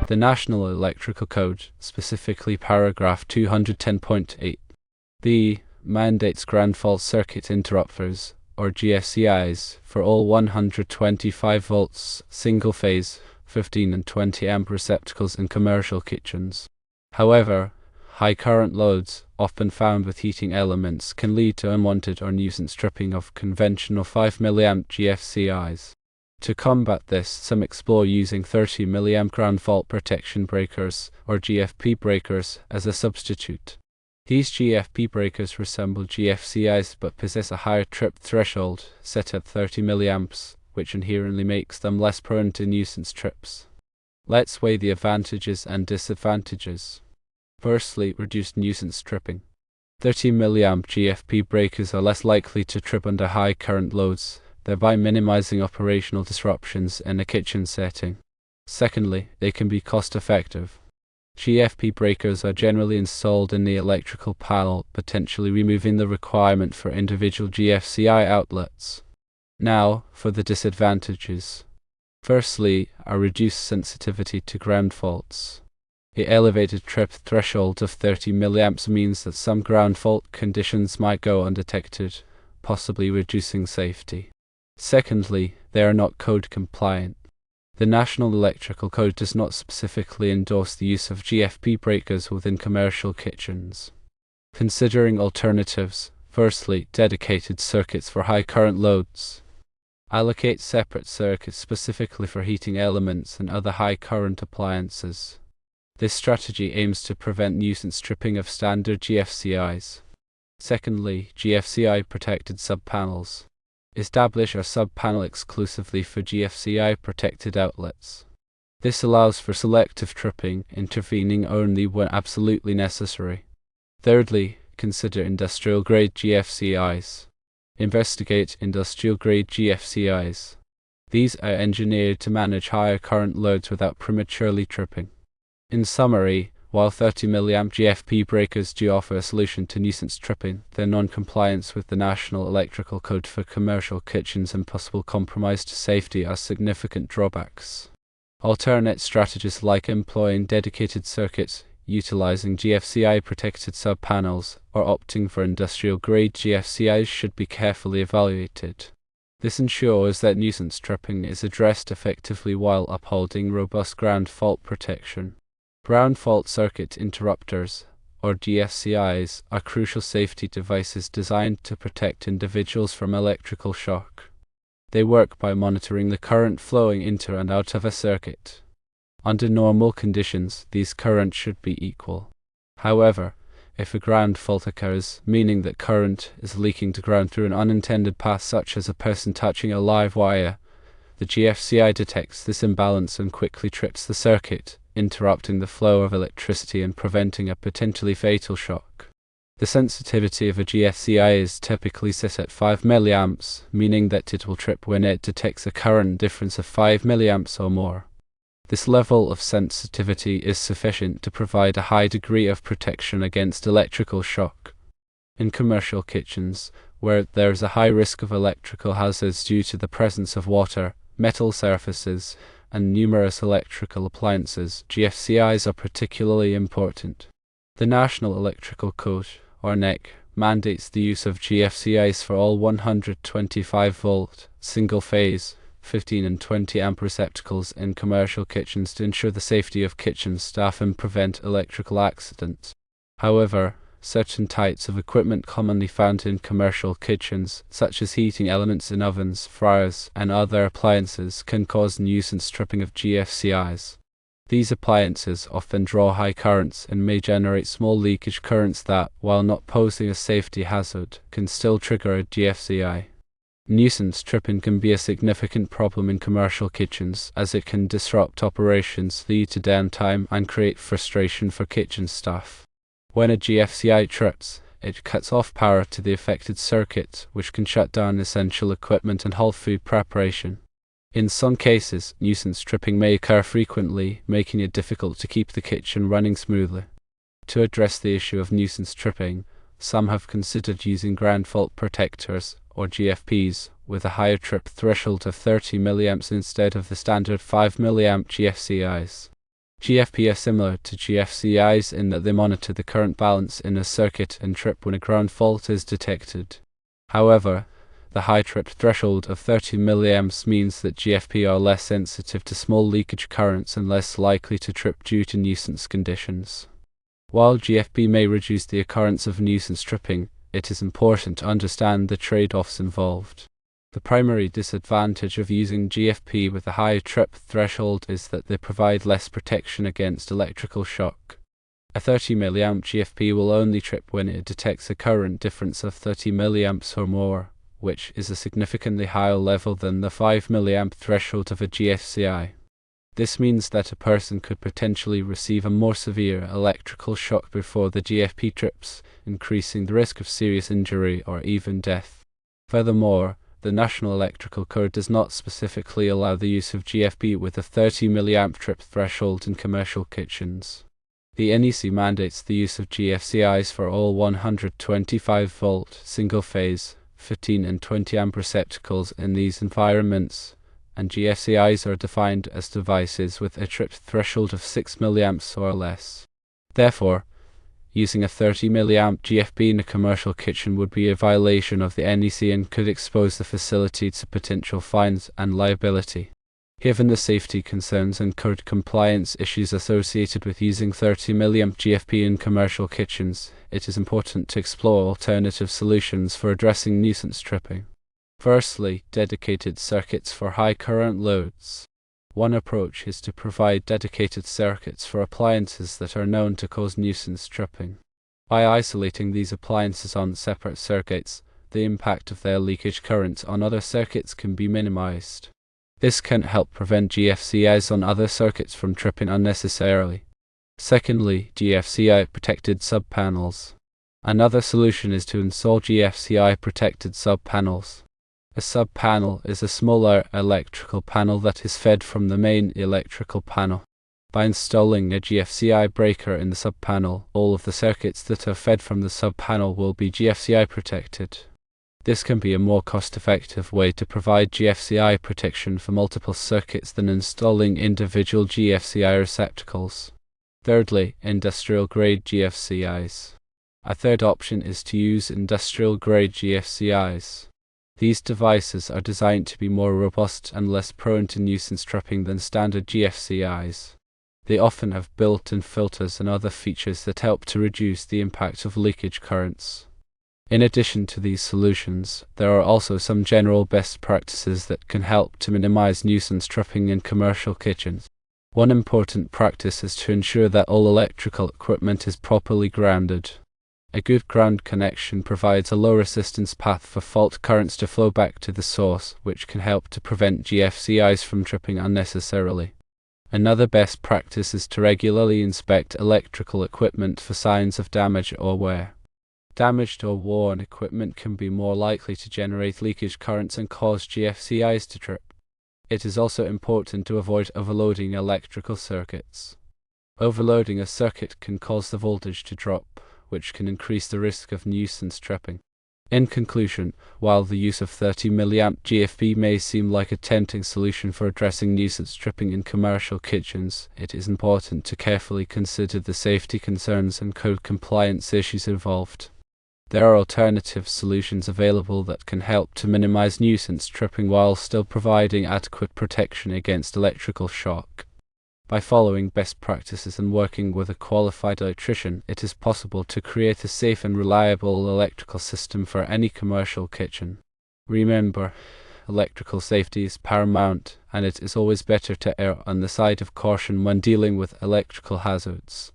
The National Electrical Code, specifically paragraph 210.8b, mandates ground fault circuit interrupters, or GFCIs, for all 125 volts, single-phase, 15 and 20 amp receptacles in commercial kitchens. However, high current loads, often found with heating elements, can lead to unwanted or nuisance tripping of conventional 5mA GFCIs. To combat this, some explore using 30mA ground fault protection breakers, or GFP breakers, as a substitute. These GFP breakers resemble GFCIs but possess a higher trip threshold, set at 30mA, which inherently makes them less prone to nuisance trips. Let's weigh the advantages and disadvantages. Firstly, reduced nuisance tripping. 30mA GFP breakers are less likely to trip under high current loads, thereby minimizing operational disruptions in a kitchen setting. Secondly, they can be cost-effective. GFP breakers are generally installed in the electrical panel, potentially removing the requirement for individual GFCI outlets. Now, for the disadvantages. Firstly, a reduced sensitivity to ground faults. The elevated trip threshold of 30mA means that some ground fault conditions might go undetected, possibly reducing safety. Secondly, they are not code compliant. The National Electrical Code does not specifically endorse the use of GFP breakers within commercial kitchens. Considering alternatives, firstly, dedicated circuits for high current loads. Allocate separate circuits specifically for heating elements and other high current appliances. This strategy aims to prevent nuisance tripping of standard GFCIs. Secondly, GFCI protected subpanels. Establish a subpanel exclusively for GFCI protected outlets. This allows for selective tripping, intervening only when absolutely necessary. Thirdly, consider industrial-grade GFCIs. Investigate industrial-grade GFCIs. These are engineered to manage higher current loads without prematurely tripping. In summary, while 30mA GFP breakers do offer a solution to nuisance tripping, their non-compliance with the National Electrical Code for commercial kitchens and possible compromise to safety are significant drawbacks. Alternate strategies like employing dedicated circuits, utilizing GFCI protected subpanels, or opting for industrial-grade GFCIs should be carefully evaluated. This ensures that nuisance tripping is addressed effectively while upholding robust ground fault protection. Ground fault circuit interrupters, or GFCIs, are crucial safety devices designed to protect individuals from electrical shock. They work by monitoring the current flowing into and out of a circuit. Under normal conditions, these currents should be equal. However, if a ground fault occurs, meaning that current is leaking to ground through an unintended path such as a person touching a live wire, the GFCI detects this imbalance and quickly trips the circuit, interrupting the flow of electricity and preventing a potentially fatal shock. The sensitivity of a GFCI is typically set at 5mA, meaning that it will trip when it detects a current difference of 5mA or more. This level of sensitivity is sufficient to provide a high degree of protection against electrical shock. In commercial kitchens, where there is a high risk of electrical hazards due to the presence of water, metal surfaces, and numerous electrical appliances, GFCIs are particularly important. The National Electrical Code, or NEC, mandates the use of GFCIs for all 125-volt, single-phase, 15 and 20 amp receptacles in commercial kitchens to ensure the safety of kitchen staff and prevent electrical accidents. However, certain types of equipment commonly found in commercial kitchens, such as heating elements in ovens, fryers, and other appliances, can cause nuisance tripping of GFCIs. These appliances often draw high currents and may generate small leakage currents that, while not posing a safety hazard, can still trigger a GFCI. Nuisance tripping can be a significant problem in commercial kitchens, as it can disrupt operations, lead to downtime, and create frustration for kitchen staff. When a GFCI trips, it cuts off power to the affected circuit, which can shut down essential equipment and halt food preparation. In some cases, nuisance tripping may occur frequently, making it difficult to keep the kitchen running smoothly. To address the issue of nuisance tripping, some have considered using ground fault protectors, or GFPs, with a higher trip threshold of 30mA instead of the standard 5mA GFCIs. GFP are similar to GFCIs in that they monitor the current balance in a circuit and trip when a ground fault is detected. However, the high trip threshold of 30 mA means that GFP are less sensitive to small leakage currents and less likely to trip due to nuisance conditions. While GFP may reduce the occurrence of nuisance tripping, it is important to understand the trade-offs involved. The primary disadvantage of using GFP with a high trip threshold is that they provide less protection against electrical shock. A 30 mA GFP will only trip when it detects a current difference of 30 mA or more, which is a significantly higher level than the 5 mA threshold of a GFCI. This means that a person could potentially receive a more severe electrical shock before the GFP trips, increasing the risk of serious injury or even death. Furthermore, the National Electrical Code does not specifically allow the use of GFP with a 30 mA trip threshold in commercial kitchens. The NEC mandates the use of GFCIs for all 125-volt single-phase 15 and 20 amp receptacles in these environments, and GFCIs are defined as devices with a trip threshold of 6 mA or less. Therefore, using a 30 mA GFP in a commercial kitchen would be a violation of the NEC and could expose the facility to potential fines and liability. Given the safety concerns and code compliance issues associated with using 30 mA GFP in commercial kitchens, it is important to explore alternative solutions for addressing nuisance tripping. Firstly, dedicated circuits for high current loads. One approach is to provide dedicated circuits for appliances that are known to cause nuisance tripping. By isolating these appliances on separate circuits, the impact of their leakage current on other circuits can be minimized. This can help prevent GFCIs on other circuits from tripping unnecessarily. Secondly, GFCI protected subpanels. Another solution is to install GFCI protected subpanels. A subpanel is a smaller electrical panel that is fed from the main electrical panel. By installing a GFCI breaker in the subpanel, all of the circuits that are fed from the subpanel will be GFCI protected. This can be a more cost-effective way to provide GFCI protection for multiple circuits than installing individual GFCI receptacles. Thirdly, industrial-grade GFCIs. A third option is to use industrial-grade GFCIs. These devices are designed to be more robust and less prone to nuisance tripping than standard GFCIs. They often have built-in filters and other features that help to reduce the impact of leakage currents. In addition to these solutions, there are also some general best practices that can help to minimize nuisance tripping in commercial kitchens. One important practice is to ensure that all electrical equipment is properly grounded. A good ground connection provides a low resistance path for fault currents to flow back to the source, which can help to prevent GFCIs from tripping unnecessarily. Another best practice is to regularly inspect electrical equipment for signs of damage or wear. Damaged or worn equipment can be more likely to generate leakage currents and cause GFCIs to trip. It is also important to avoid overloading electrical circuits. Overloading a circuit can cause the voltage to drop, which can increase the risk of nuisance tripping. In conclusion, while the use of 30 mA GFP may seem like a tempting solution for addressing nuisance tripping in commercial kitchens, it is important to carefully consider the safety concerns and code compliance issues involved. There are alternative solutions available that can help to minimize nuisance tripping while still providing adequate protection against electrical shock. By following best practices and working with a qualified electrician, it is possible to create a safe and reliable electrical system for any commercial kitchen. Remember, electrical safety is paramount, and it is always better to err on the side of caution when dealing with electrical hazards.